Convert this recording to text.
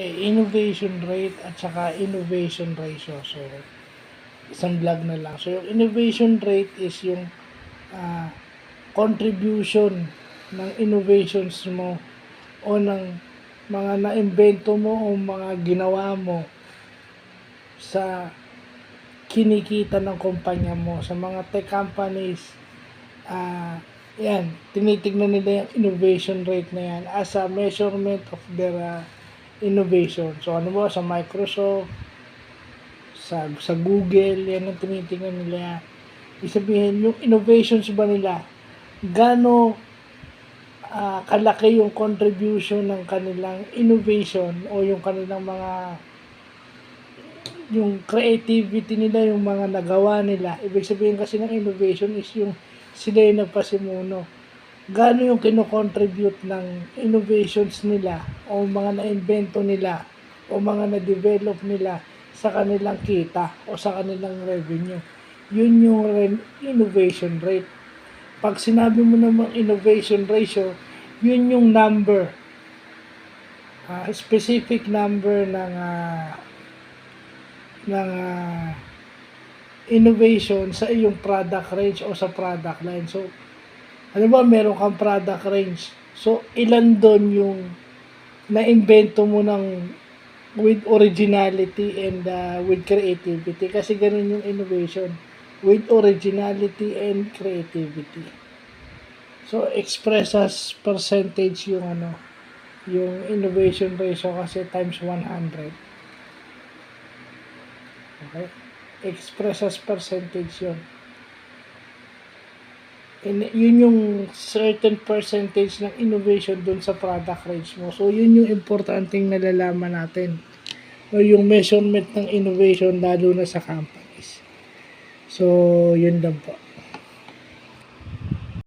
innovation rate at saka innovation ratio. So, isang vlog na lang. So, yung innovation rate is yung contribution ng innovations mo o ng mga na-invento mo o mga ginawa mo sa kinikita ng kumpanya mo. Sa mga tech companies, yan, tinitignan nila yung innovation rate na yan as a measurement of their innovation. So, ano mo, sa Microsoft, sa Google, yan ang tinitingnan nila. Isabihin, yung innovations ba nila, gaano kalaki yung contribution ng kanilang innovation o yung kanilang mga yung creativity nila, yung mga nagawa nila. Ibig sabihin kasi ng innovation is yung sila yung nagpasimuno. Gaano yung kinocontribute ng innovations nila o mga na-invento nila o mga na-develop nila sa kanilang kita o sa kanilang revenue. Yun yung innovation rate. Pag sinabi mo namang innovation ratio, yun yung number, specific number ng innovation sa iyong product range o sa product line. So, ano ba, meron kang product range. So, ilan doon yung na-invento mo ng with originality and with creativity. Kasi ganun yung innovation. With originality and creativity. So, express as percentage yung yung innovation ratio kasi times 100. Okay? Express as percentage yun. And yun yung certain percentage ng innovation dun sa product range mo. So, yun yung importanteng nalalaman natin. O yung measurement ng innovation lalo na sa companies. So, yun lang po.